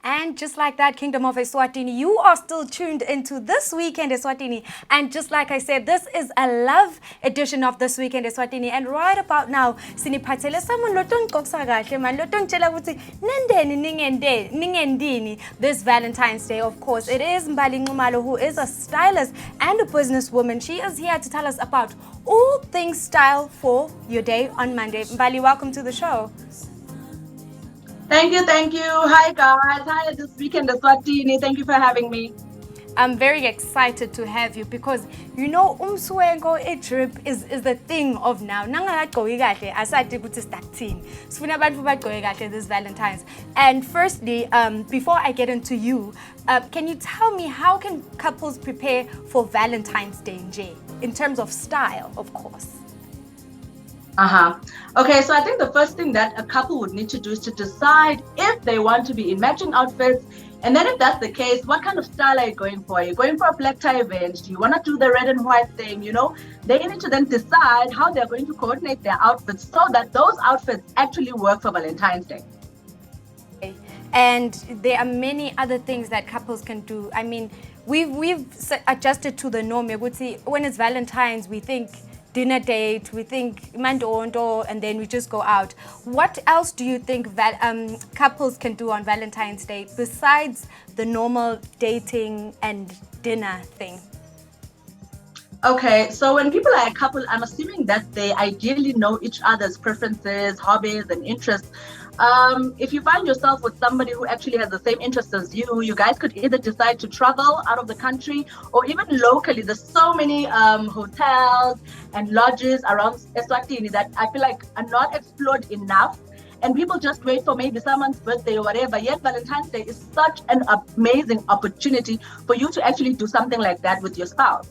And just like that, Kingdom of Eswatini, you are still tuned into This Weekend Eswatini. And just like I said, this is a love edition of This Weekend Eswatini. And right about now, siniphathele someone lotong koksa kahle man lotong tshela ukuthi nendeni ningendini this Valentine's Day. Of course, it is Mbali Nxumalo, who is a stylist and a businesswoman. She is here to tell us about all things style for your day on Monday. Mbali, welcome to the show. Thank you. Hi guys. Hi, This Weekend Eswatini. Thank you for having me. I'm very excited to have you because you know umswengo drip is the thing of now. Nangakagqoki kahle asathi ukuthi sidakuthini. Sifuna abantu bagqoke kahle this Valentine's. And firstly, before I get into you, can you tell me how can couples prepare for Valentine's Day nje in terms of style, of course? Okay, so I think the first thing that a couple would need to do is to decide if they want to be in matching outfits. And then if that's the case, what kind of style are you going for? Are you going for a black tie event? Do you want to do the red and white thing? You know, they need to then decide how they're going to coordinate their outfits so that those outfits actually work for Valentine's Day. And there are many other things that couples can do. I mean, we've adjusted to the norm. When it's Valentine's, we think dinner date, we think mandondo, and then we just go out. What else do you think couples can do on Valentine's Day besides the normal dating and dinner thing? Okay, so when people are a couple, I'm assuming that they ideally know each other's preferences, hobbies, and interests. If you find yourself with somebody who actually has the same interests as you guys could either decide to travel out of the country or even locally. There's so many hotels and lodges around Eswatini that I feel like are not explored enough. And people just wait for maybe someone's birthday or whatever. Yet Valentine's Day is such an amazing opportunity for you to actually do something like that with your spouse.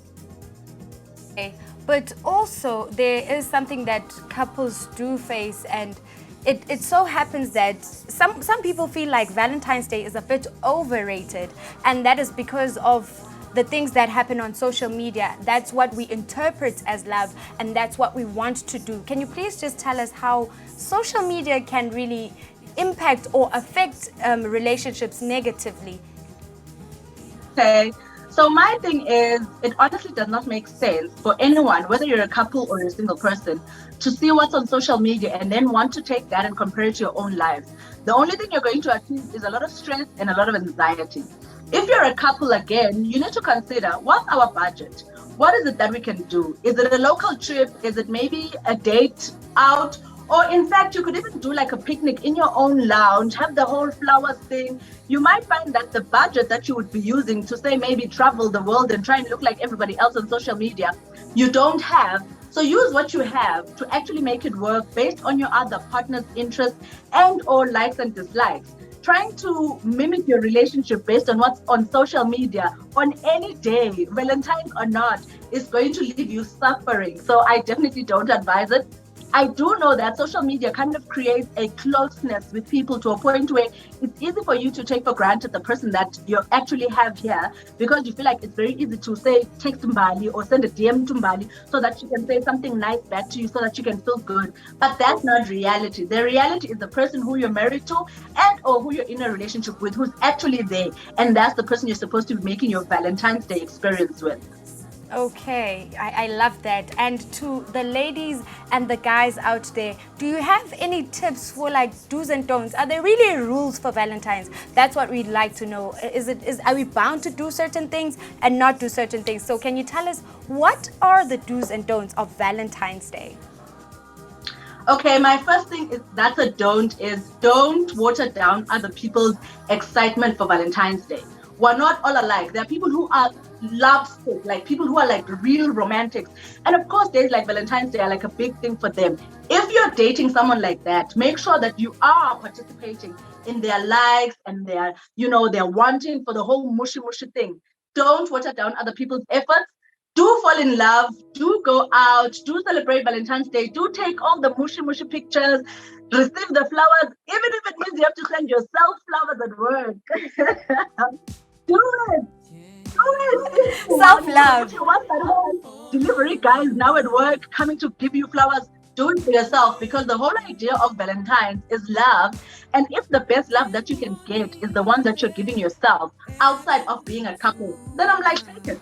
Okay. But also there is something that couples do face, and it so happens that some people feel like Valentine's Day is a bit overrated, and that is because of the things that happen on social media. That's what we interpret as love, and that's what we want to do. Can you please just tell us how social media can really impact or affect relationships negatively? Okay. So my thing is, it honestly does not make sense for anyone, whether you're a couple or a single person, to see what's on social media and then want to take that and compare it to your own lives. The only thing you're going to achieve is a lot of stress and a lot of anxiety. If you're a couple again, you need to consider, what's our budget? What is it that we can do? Is it a local trip? Is it maybe a date out? Or in fact, you could even do like a picnic in your own lounge, have the whole flowers thing. You might find that the budget that you would be using to say maybe travel the world and try and look like everybody else on social media, you don't have. So use what you have to actually make it work based on your other partner's interests and or likes and dislikes. Trying to mimic your relationship based on what's on social media on any day, Valentine's or not, is going to leave you suffering. So I definitely don't advise it. I do know that social media kind of creates a closeness with people to a point where it's easy for you to take for granted the person that you actually have here, because you feel like it's very easy to say, text Mbali or send a DM to Mbali so that she can say something nice back to you so that you can feel good. But that's not reality. The reality is the person who you're married to and or who you're in a relationship with who's actually there. And that's the person you're supposed to be making your Valentine's Day experience with. Okay, I love that. And to the ladies and the guys out there, do you have any tips for like do's and don'ts? Are there really rules for Valentine's? That's what we'd like to know. Are we bound to do certain things and not do certain things? So can you tell us what are the do's and don'ts of Valentine's Day? Okay, my first thing is that's a don't water down other people's excitement for Valentine's Day. We're not all alike. There are people who are lovesick, like people who are like real romantics. And of course, days like Valentine's Day are like a big thing for them. If you're dating someone like that, make sure that you are participating in their likes and their wanting for the whole mushy mushy thing. Don't water down other people's efforts. Do fall in love, do go out, do celebrate Valentine's Day, do take all the mushy mushy pictures, receive the flowers, even if it means you have to send yourself flowers at work. Do it. Self-love. Delivery guys now at work coming to give you flowers. do it for yourself, because the whole idea of Valentine's is love. And if the best love that you can get is the one that you're giving yourself outside of being a couple, then I'm like, take it.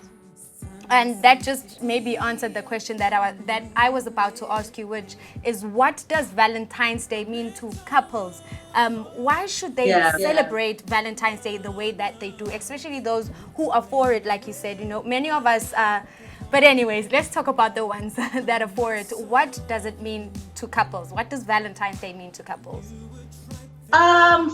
And that just maybe answered the question that I was about to ask you, which is, what does Valentine's Day mean to couples? Why should they celebrate Valentine's Day the way that they do, especially those who are for it, like you said? Many of us are. But anyways, let's talk about the ones that are for it. What does it mean to couples? What does Valentine's Day mean to couples?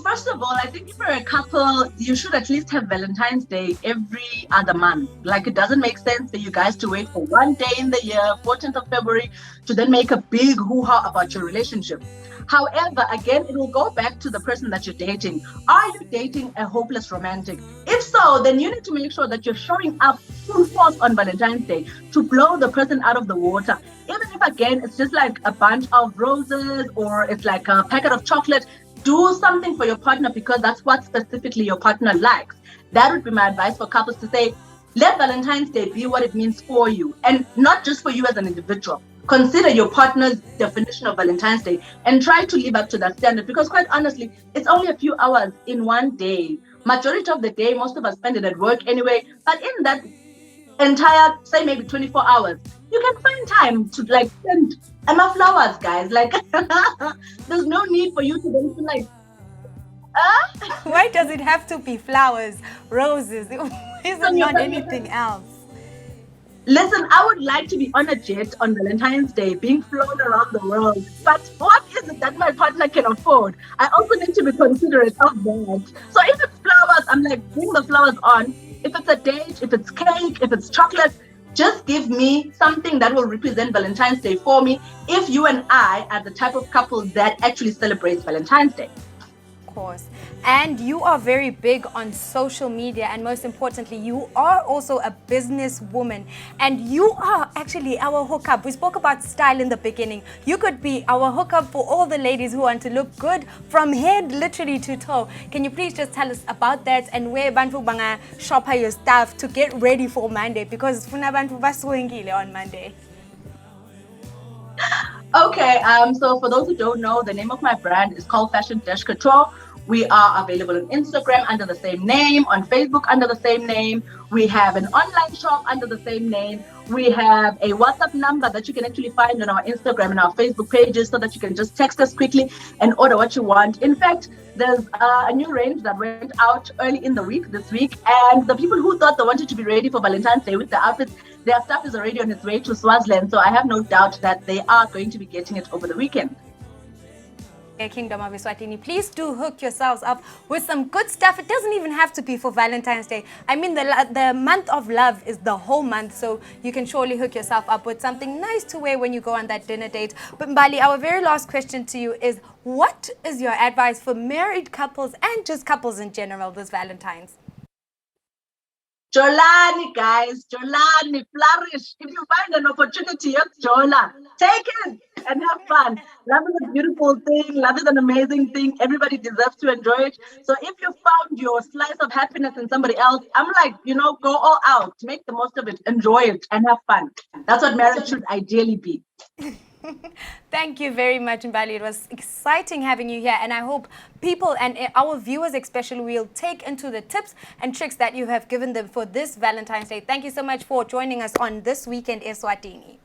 First of all, I think if you're a couple, you should at least have Valentine's Day every other month. Like, it doesn't make sense for you guys to wait for one day in the year, 14th of February, to then make a big hoo-ha about your relationship. However, again, it will go back to the person that you're dating. Are you dating a hopeless romantic? If so, then you need to make sure that you're showing up full force on Valentine's Day to blow the person out of the water. Even if, again, it's just like a bunch of roses or it's like a packet of chocolate, do something for your partner because that's what specifically your partner likes. That would be my advice for couples, to say, let Valentine's Day be what it means for you, and not just for you as an individual. Consider your partner's definition of Valentine's Day and try to live up to that standard, because quite honestly, it's only a few hours in one day. Majority of the day, most of us spend it at work anyway, but in that entire, say maybe 24 hours, you can find time to like send Emma flowers, guys. Like, there's no need for you to then feel like, why does it have to be flowers, roses? Is it not anything else? Listen, I would like to be on a jet on Valentine's Day, being flown around the world. But what is it that my partner can afford? I also need to be considerate of that. So if it's flowers, I'm like, bring the flowers on. If it's a date, if it's cake, if it's chocolate, just give me something that will represent Valentine's Day for me, if you and I are the type of couple that actually celebrates Valentine's Day. Of course. And you are very big on social media, and most importantly, you are also a businesswoman, and you are actually our hookup. We spoke about style in the beginning. You could be our hookup for all the ladies who want to look good from head literally to toe. Can you please just tell us about that and where bantu banga shop your stuff to get ready for Monday, because funa bantu baswengile on Monday? Okay, so for those who don't know, the name of my brand is called Fashion Couture. We are available on Instagram under the same name, on Facebook under the same name. We have an online shop under the same name. We have a WhatsApp number that you can actually find on our Instagram and our Facebook pages, so that you can just text us quickly and order what you want. In fact, there's a new range that went out early in the week, this week, and the people who thought they wanted to be ready for Valentine's Day with the outfits, their stuff is already on its way to Swaziland, so I have no doubt that they are going to be getting it over the weekend. Kingdom of Eswatini, please do hook yourselves up with some good stuff. It doesn't even have to be for Valentine's Day. I mean, the month of love is the whole month, so you can surely hook yourself up with something nice to wear when you go on that dinner date. But Mbali, our very last question to you is, what is your advice for married couples and just couples in general this Valentine's? Jolani, guys, Jolani, flourish. If you find an opportunity, it's Jola. Take it and have fun. Love is a beautiful thing. Love is an amazing thing. Everybody deserves to enjoy it. So if you found your slice of happiness in somebody else, I'm like, go all out. Make the most of it. Enjoy it and have fun. That's what marriage should ideally be. Thank you very much, Mbali. It was exciting having you here, and I hope people and our viewers especially will take into the tips and tricks that you have given them for this Valentine's Day. Thank you so much for joining us on This Weekend Eswatini.